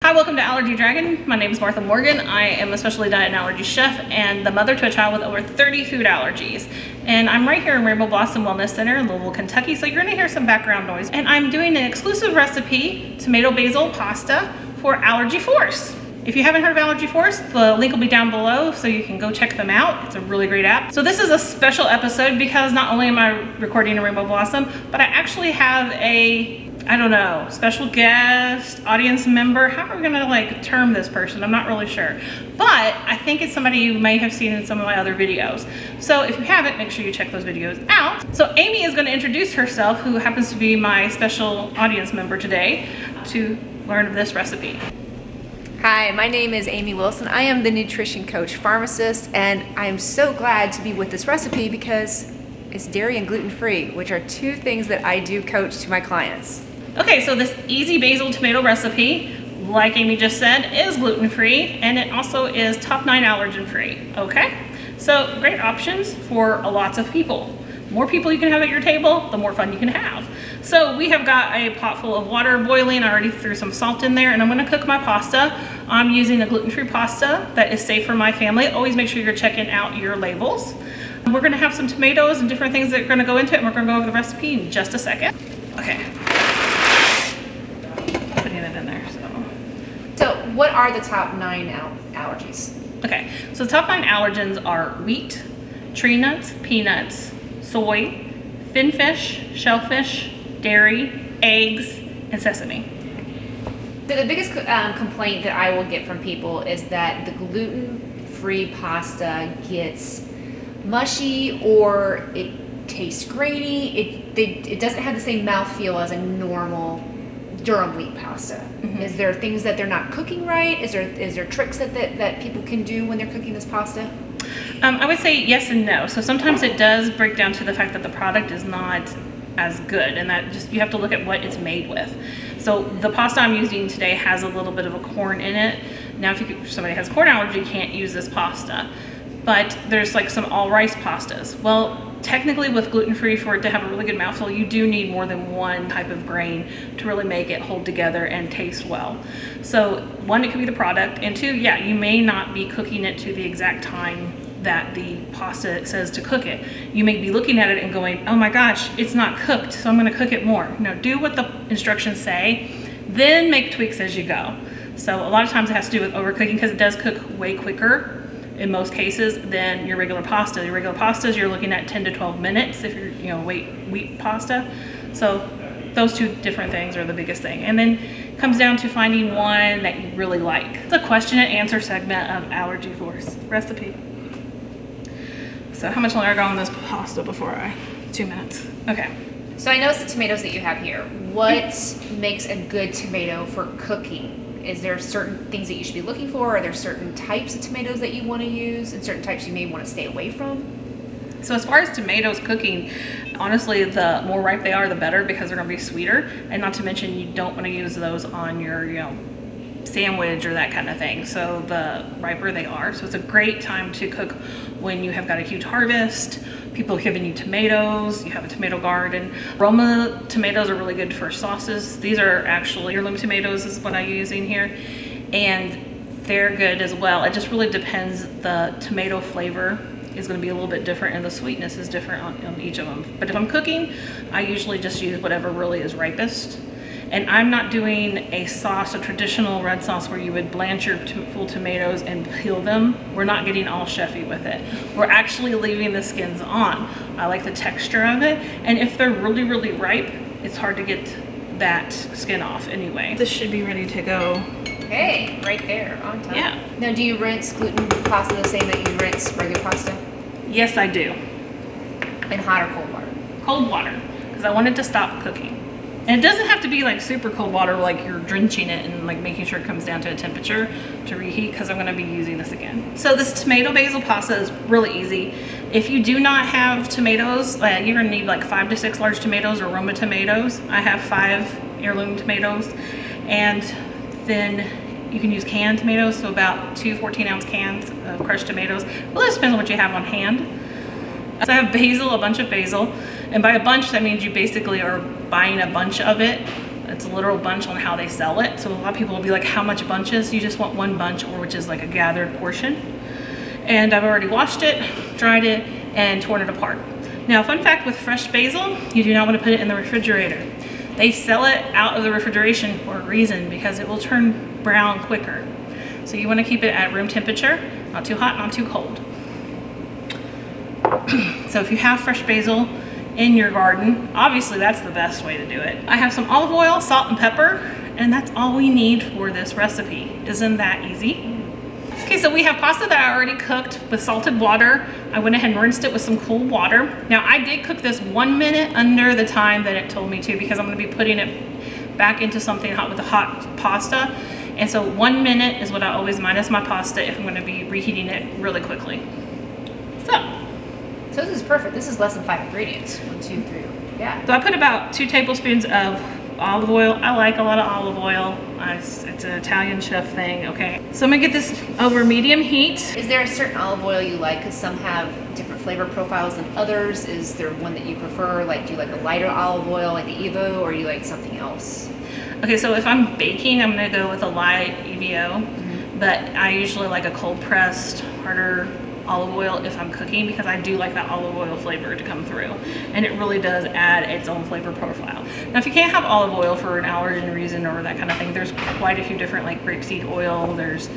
Hi, welcome to Allergy Dragon. My name is Martha Morgan. I am a specialty diet and allergy chef and the mother to a child with over 30 food allergies. And I'm right here in Rainbow Blossom Wellness Center in Louisville, Kentucky, so you're gonna hear some background noise. And I'm doing an exclusive recipe, tomato basil pasta for Allergy Force. If you haven't heard of Allergy Force, the link will be down below so you can go check them out. It's a really great app. So this is a special episode because not only am I recording in Rainbow Blossom, but I actually have a special guest, audience member. How are we gonna term this person? I'm not really sure. But I think it's somebody you may have seen in some of my other videos. So if you haven't, make sure you check those videos out. So Amy is gonna introduce herself, who happens to be my special audience member today, to learn of this recipe. Hi, my name is Amy Wilson. I am the nutrition coach pharmacist, and I'm so glad to be with this recipe because it's dairy and gluten-free, which are two things that I do coach to my clients. Okay, so this easy basil tomato recipe, like Amy just said, is gluten-free, and it also is top 9 allergen-free, okay? So great options for lots of people. More people you can have at your table, the more fun you can have. So we have got a pot full of water boiling. I already threw some salt in there, and I'm gonna cook my pasta. I'm using a gluten-free pasta that is safe for my family. Always make sure you're checking out your labels. We're gonna have some tomatoes and different things that are gonna go into it, and we're gonna go over the recipe in just a second. Okay. Putting it in there, So what are the top 9 allergies? Okay, so the top 9 allergens are wheat, tree nuts, peanuts, soy, finfish, shellfish, dairy, eggs, and sesame. So the biggest complaint that I will get from people is that the gluten-free pasta gets mushy or it tastes grainy. It doesn't have the same mouthfeel as a normal durum wheat pasta. Mm-hmm. Is there things that they're not cooking right? Is there tricks that people can do when they're cooking this pasta? I would say yes and no. So sometimes it does break down to the fact that the product is not as good, and that just you have to look at what it's made with. So the pasta I'm using today has a little bit of a corn in it. Now if somebody has corn allergy, you can't use this pasta. But there's some all rice pastas. Well, technically with gluten-free, for it to have a really good mouthfeel, you do need more than one type of grain to really make it hold together and taste well. So one, it could be the product, and two, yeah, you may not be cooking it to the exact time that the pasta says to cook it. You may be looking at it and going, oh my gosh, it's not cooked, so I'm gonna cook it more. No, do what the instructions say, then make tweaks as you go. So a lot of times it has to do with overcooking because it does cook way quicker in most cases than your regular pasta. Your regular pastas, you're looking at 10 to 12 minutes if you're wheat pasta. So those two different things are the biggest thing. And then it comes down to finding one that you really like. It's a question and answer segment of Allergy Force recipe. So how much longer I got on this pasta before 2 minutes? Okay. So I noticed the tomatoes that you have here. What makes a good tomato for cooking? Is there certain things that you should be looking for? Are there certain types of tomatoes that you want to use and certain types you may want to stay away from? So as far as tomatoes cooking, honestly, the more ripe they are, the better, because they're going to be sweeter. And not to mention, you don't want to use those on your, sandwich or that kind of thing. So the riper they are. So it's a great time to cook when you have got a huge harvest, people giving you tomatoes, you have a tomato garden. Roma tomatoes are really good for sauces. These are actually heirloom tomatoes is what I'm using here. And they're good as well. It just really depends. The tomato flavor is going to be a little bit different and the sweetness is different on each of them. But if I'm cooking, I usually just use whatever really is ripest. And I'm not doing a sauce, a traditional red sauce where you would blanch your full tomatoes and peel them. We're not getting all chefy with it. We're actually leaving the skins on. I like the texture of it. And if they're really, really ripe, it's hard to get that skin off anyway. This should be ready to go. Hey, right there, on top. Yeah. Now, do you rinse gluten pasta the same that you rinse regular pasta? Yes, I do. In hot or cold water? Cold water, because I want it to stop cooking. And it doesn't have to be super cold water, you're drenching it and making sure it comes down to a temperature to reheat, because I'm going to be using this again. So this tomato basil pasta is really easy. If you do not have tomatoes, you're going to need 5 to 6 large tomatoes or Roma tomatoes. I have 5 heirloom tomatoes, and then you can use canned tomatoes, so about 2 14-ounce cans of crushed tomatoes. Well, it depends on what you have on hand. So I have basil, a bunch of basil, and by a bunch that means you basically are buying a bunch of it. It's a literal bunch on how they sell it. So a lot of people will be like, how much bunches? You just want one bunch, or which is like a gathered portion. And I've already washed it, dried it, and torn it apart. Now, fun fact with fresh basil, you do not want to put it in the refrigerator. They sell it out of the refrigeration for a reason, because it will turn brown quicker. So you want to keep it at room temperature, not too hot, not too cold. So if you have fresh basil in your garden, obviously that's the best way to do it. I have some olive oil, salt, and pepper, and that's all we need for this recipe. Isn't that easy? Okay, so we have pasta that I already cooked with salted water. I went ahead and rinsed it with some cool water. Now, I did cook this 1 minute under the time that it told me to, because I'm gonna be putting it back into something hot with the hot pasta. And so 1 minute is what I always minus my pasta if I'm gonna be reheating it really quickly. So this is perfect. This is less than 5 ingredients. 1, 2, 3. Yeah. So I put about 2 tablespoons of olive oil. I like a lot of olive oil. It's an Italian chef thing, okay? So I'm gonna get this over medium heat. Is there a certain olive oil you like? Because some have different flavor profiles than others. Is there one that you prefer? Like, do you like a lighter olive oil, like the Evo, or do you like something else? Okay, so if I'm baking, I'm gonna go with a light EVO, but I usually like a cold pressed, harder olive oil if I'm cooking, because I do like that olive oil flavor to come through, and it really does add its own flavor profile. Now, if you can't have olive oil for an allergen reason or that kind of thing, there's quite a few different, like grapeseed oil. There's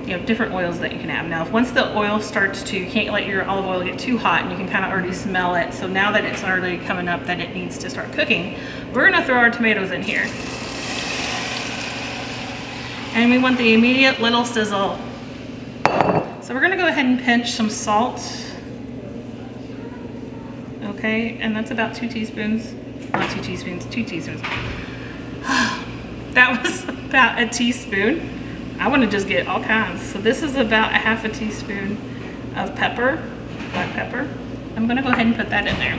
you know, different oils that you can have. Now, once the oil starts to, you can't let your olive oil get too hot, and you can kind of already smell it. So now that it's already coming up that it needs to start cooking, we're gonna throw our tomatoes in here. And we want the immediate little sizzle. So we're gonna go ahead and pinch some salt. Okay, and that's about 2 teaspoons. Not 2 teaspoons, 2 teaspoons. That was about a teaspoon. I wanna just get all kinds. So this is about a half a teaspoon of pepper, black pepper. I'm gonna go ahead and put that in there.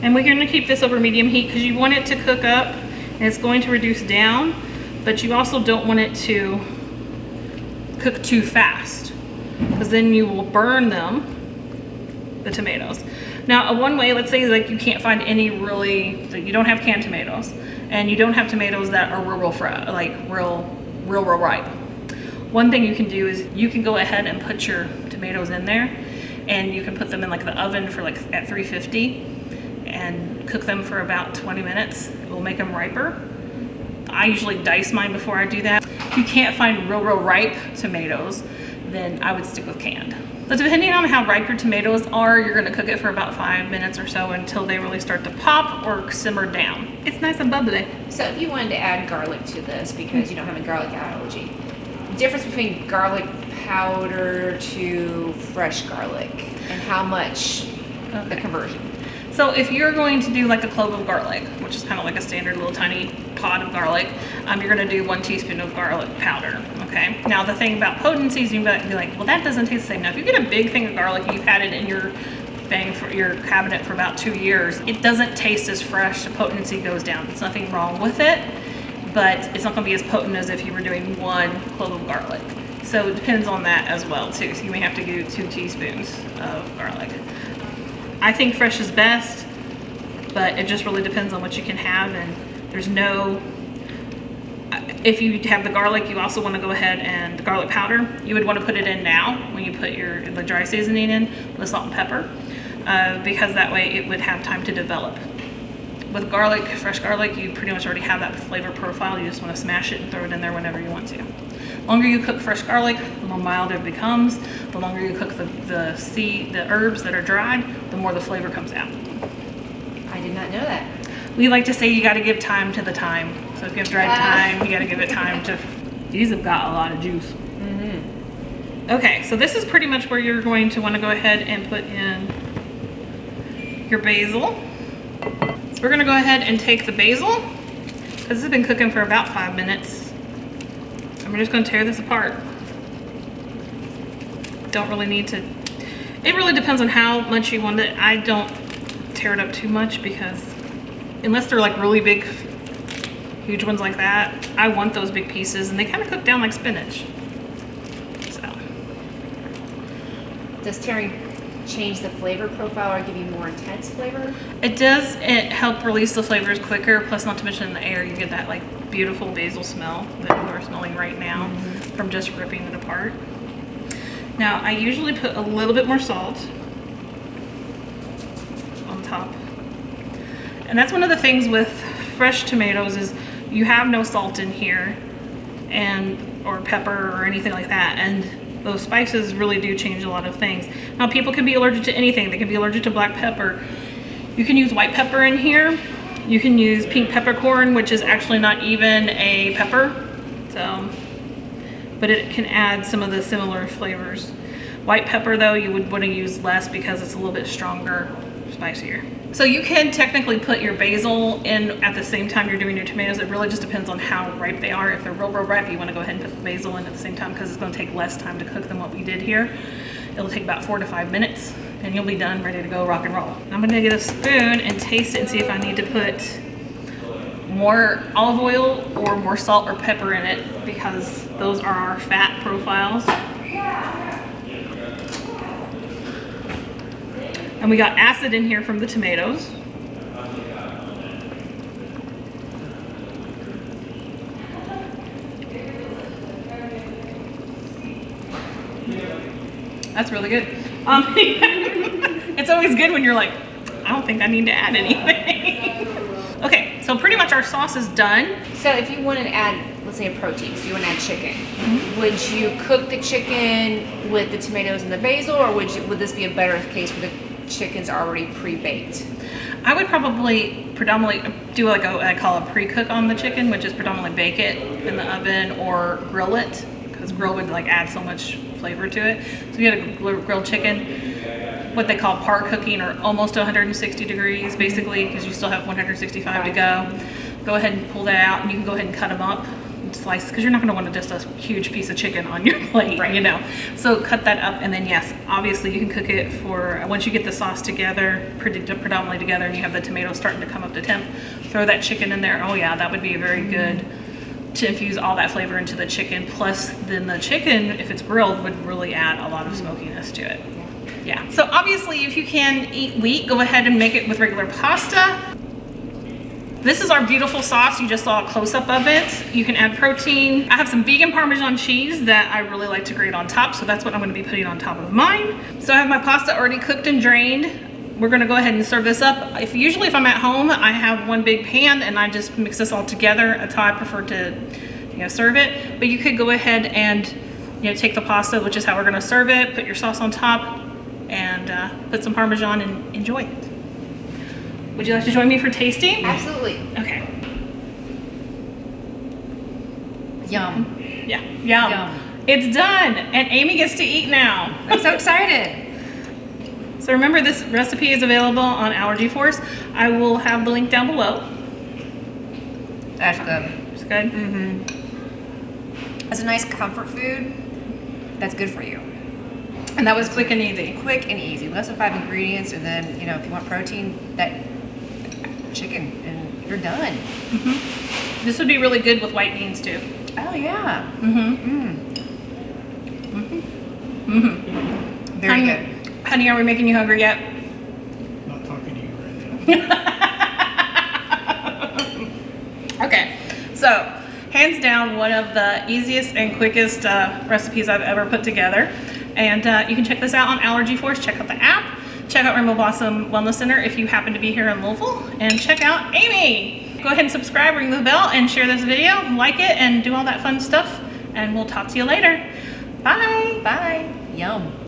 And we're gonna keep this over medium heat, because you want it to cook up, and it's going to reduce down, but you also don't want it to cook too fast, because then you will burn the tomatoes. Now, one way, let's say like you can't find any really, like you don't have canned tomatoes, and you don't have tomatoes that are real ripe. One thing you can do is you can go ahead and put your tomatoes in there, and you can put them in like the oven for like at 350 and cook them for about 20 minutes. It will make them riper. I usually dice mine before I do that. If you can't find real ripe tomatoes, then I would stick with canned. So depending on how ripe your tomatoes are, you're gonna cook it for about 5 minutes or so until they really start to pop or simmer down. It's nice and bubbly. So if you wanted to add garlic to this, because you don't have a garlic allergy, difference between garlic powder to fresh garlic, and how much the conversion? So if you're going to do like a clove of garlic, which is kind of like a standard little tiny pod of garlic, you're gonna do 1 teaspoon of garlic powder, okay? Now the thing about potencies, you might be like, well, that doesn't taste the same. Now if you get a big thing of garlic and you've had it in your thing for your cabinet for about 2 years, it doesn't taste as fresh, the potency goes down. There's nothing wrong with it, but it's not gonna be as potent as if you were doing 1 clove of garlic. So it depends on that as well too. So you may have to do 2 teaspoons of garlic. I think fresh is best, but it just really depends on what you can have, and there's no, if you have the garlic, you also want to go ahead and the garlic powder, you would want to put it in now when you put the dry seasoning in with salt and pepper, because that way it would have time to develop. With garlic, fresh garlic, you pretty much already have that flavor profile. You just want to smash it and throw it in there whenever you want to. The longer you cook fresh garlic, the more mild it becomes. The longer you cook the herbs that are dried, the more the flavor comes out. I did not know that. We like to say you got to give time to the time. So if you have dried thyme, you got to give it time to. These have got a lot of juice. Okay, so this is pretty much where you're going to want to go ahead and put in your basil. So we're going to go ahead and take the basil, because this has been cooking for about 5 minutes. And we're just going to tear this apart. Don't really need to. It really depends on how much you want it. I don't tear it up too much, because unless they're like really big, huge ones like that, I want those big pieces, and they kind of cook down like spinach. So. Does tearing change the flavor profile or give you more intense flavor? It does. It help release the flavors quicker. Plus, not to mention in the air, you get that like beautiful basil smell that we're smelling right now from just ripping it apart. Now, I usually put a little bit more salt on top. And that's one of the things with fresh tomatoes is you have no salt in here or pepper or anything like that. And those spices really do change a lot of things. Now, people can be allergic to anything. They can be allergic to black pepper. You can use white pepper in here. You can use pink peppercorn, which is actually not even a pepper. But it can add some of the similar flavors. White pepper, though, you would want to use less because it's a little bit stronger, spicier. So you can technically put your basil in at the same time you're doing your tomatoes. It really just depends on how ripe they are. If they're real ripe, you want to go ahead and put the basil in at the same time because it's going to take less time to cook than what we did here. It'll take about 4 to 5 minutes and you'll be done, ready to go rock and roll. I'm going to get a spoon and taste it and see if I need to put more olive oil or more salt or pepper in it because those are our fat profiles. And we got acid in here from the tomatoes. That's really good. It's always good when you're like, I don't think I need to add anything. Okay, so pretty much our sauce is done. So if you wanted to add, let's say a protein, so you want to add chicken, would you cook the chicken with the tomatoes and the basil, or would this be a better case where the chicken's already pre-baked? I would probably predominantly do like what I call a pre-cook on the chicken, which is predominantly bake it in the oven or grill it, because grill would like add so much flavor to it. So you get a grilled chicken, what they call par cooking, or almost 160 degrees basically, because you still have 165 to go. Go ahead and pull that out, and you can go ahead and cut them up and slice, because you're not going to want just a huge piece of chicken on your plate, right? You know. So cut that up, and then yes, obviously you can cook it for once you get the sauce together, predominantly together, and you have the tomatoes starting to come up to temp. Throw that chicken in there. Oh yeah, that would be very good to infuse all that flavor into the chicken. Plus, then the chicken, if it's grilled, would really add a lot of smokiness to it. Yeah. So obviously, if you can eat wheat, go ahead and make it with regular pasta. This is our beautiful sauce. You just saw a close-up of it. You can add protein. I have some vegan Parmesan cheese that I really like to grate on top, so that's what I'm going to be putting on top of mine. So I have my pasta already cooked and drained. We're going to go ahead and serve this up. Usually if I'm at home, I have one big pan and I just mix this all together. That's how I prefer to serve it. But you could go ahead and take the pasta, which is how we're going to serve it, put your sauce on top, and put some Parmesan and enjoy it. Would you like to join me for tasting? Absolutely. Okay. Yum. Yeah, yum. It's done, and Amy gets to eat now. I'm so excited. So remember, this recipe is available on Allergy Force. I will have the link down below. That's good. It's good? Mm-hmm. It's a nice comfort food that's good for you. And that was quick and easy. Quick and easy. Less than 5 ingredients, and then, if you want protein, that chicken, and you're done. Mm-hmm. This would be really good with white beans too. Oh yeah. Mm-hmm. Mm-hmm. Mm-hmm. Very good. Honey, are we making you hungry yet? Not talking to you right now. Okay, so hands down, one of the easiest and quickest recipes I've ever put together. And you can check this out on Allergy Force. Check out the app. Check out Rainbow Blossom Wellness Center if you happen to be here in Louisville. And check out Amy. Go ahead and subscribe, ring the bell, and share this video. Like it, and do all that fun stuff. And we'll talk to you later. Bye. Bye. Yum.